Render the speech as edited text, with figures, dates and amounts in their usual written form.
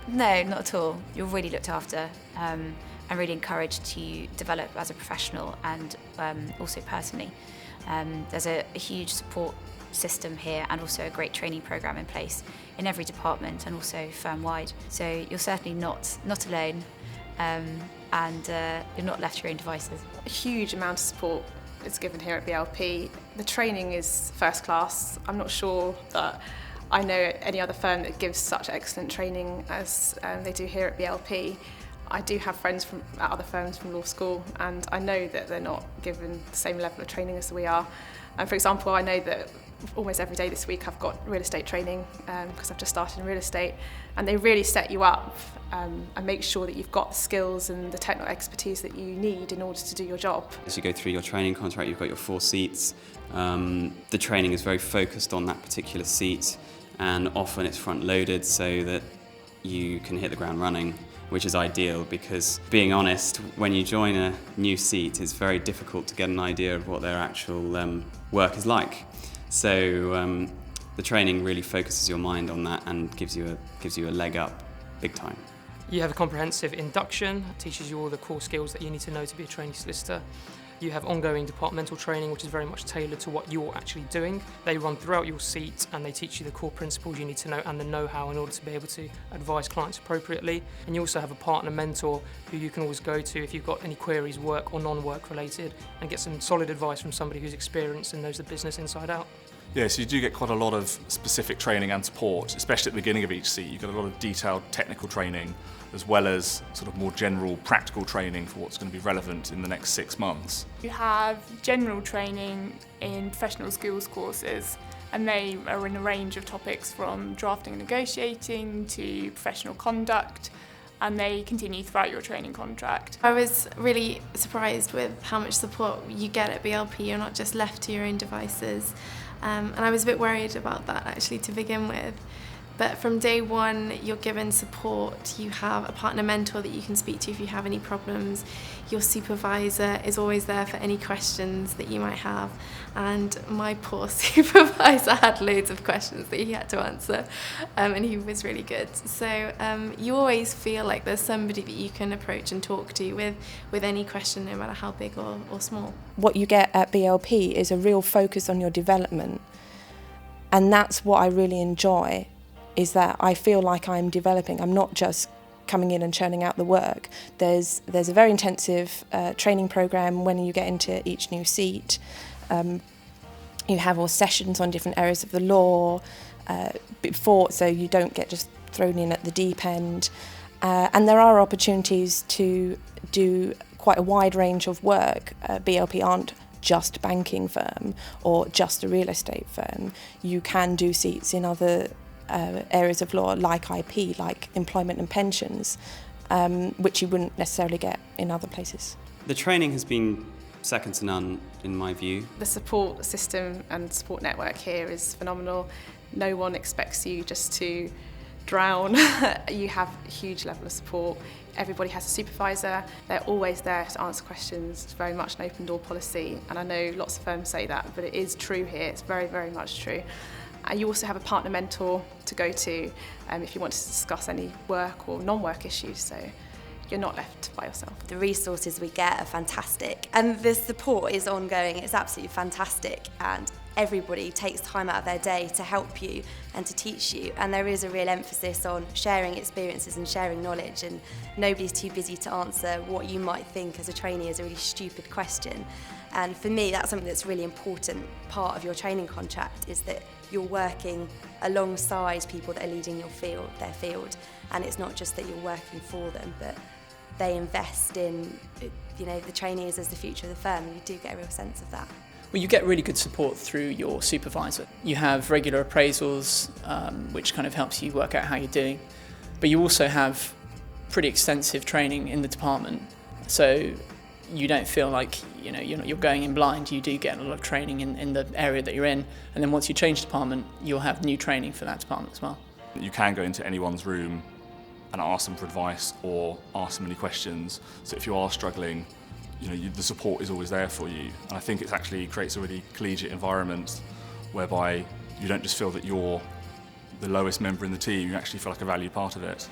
No, not at all. You're really looked after and really encouraged to develop as a professional and also personally. There's a huge support system here and also a great training programme in place in every department and also firm-wide. So you're certainly not alone and you're not left to your own devices. A huge amount of support is given here at BLP. The training is first class. I'm not sure that I know any other firm that gives such excellent training as they do here at BLP. I do have friends at other firms from law school, and I know that they're not given the same level of training as we are. And for example, I know that almost every day this week I've got real estate training because I've just started in real estate, and they really set you up and make sure that you've got the skills and the technical expertise that you need in order to do your job. As you go through your training contract, you've got your 4 seats. The training is very focused on that particular seat, and often it's front loaded so that you can hit the ground running, which is ideal because, being honest, when you join a new seat, it's very difficult to get an idea of what their actual work is like. So the training really focuses your mind on that and gives you a leg up big time. You have a comprehensive induction, teaches you all the core skills that you need to know to be a trainee solicitor. You have ongoing departmental training, which is very much tailored to what you're actually doing. They run throughout your seat and they teach you the core principles you need to know and the know-how in order to be able to advise clients appropriately. And you also have a partner mentor who you can always go to if you've got any queries, work or non-work related, and get some solid advice from somebody who's experienced and knows the business inside out. Yeah, so you do get quite a lot of specific training and support, especially at the beginning of each seat. You get a lot of detailed technical training, as well as sort of more general practical training for what's going to be relevant in the next 6 months. You have general training in professional skills courses, and they are in a range of topics from drafting and negotiating to professional conduct, and they continue throughout your training contract. I was really surprised with how much support you get at BLP. You're not just left to your own devices. And I was a bit worried about that actually to begin with. But from day one, you're given support. You have a partner mentor that you can speak to if you have any problems. Your supervisor is always there for any questions that you might have. And my poor supervisor had loads of questions that he had to answer, and he was really good. So you always feel like there's somebody that you can approach and talk to with any question, no matter how big or small. What you get at BLP is a real focus on your development. And that's what I really enjoy, is that I feel like I'm developing. I'm not just coming in and churning out the work. There's a very intensive training program when you get into each new seat. You have all sessions on different areas of the law before, so you don't get just thrown in at the deep end. And there are opportunities to do quite a wide range of work. BLP aren't just a banking firm or just a real estate firm. You can do seats in other areas of law like IP, like employment and pensions, which you wouldn't necessarily get in other places. The training has been second to none in my view. The support system and support network here is phenomenal. No one expects you just to drown. You have a huge level of support. Everybody has a supervisor. They're always there to answer questions. It's very much an open door policy, and I know lots of firms say that, but it is true here. It's very, very much true. And you also have a partner mentor to go to if you want to discuss any work or non-work issues, so you're not left by yourself. The resources we get are fantastic, and the support is ongoing. It's absolutely fantastic, and everybody takes time out of their day to help you and to teach you, and there is a real emphasis on sharing experiences and sharing knowledge, and nobody's too busy to answer what you might think as a trainee is a really stupid question. And for me, that's something that's a really important part of your training contract, is that you're working alongside people that are leading their field, and it's not just that you're working for them, but they invest in, the trainees as the future of the firm. You do get a real sense of that. Well, you get really good support through your supervisor. You have regular appraisals, which kind of helps you work out how you're doing. But you also have pretty extensive training in the department, so you don't feel like you're going in blind. You do get a lot of training in the area that you're in, and then once you change department, you'll have new training for that department as well. You can go into anyone's room and ask them for advice or ask them any questions. So if you are struggling, the support is always there for you. And I think it actually creates a really collegiate environment whereby you don't just feel that you're the lowest member in the team, you actually feel like a valued part of it.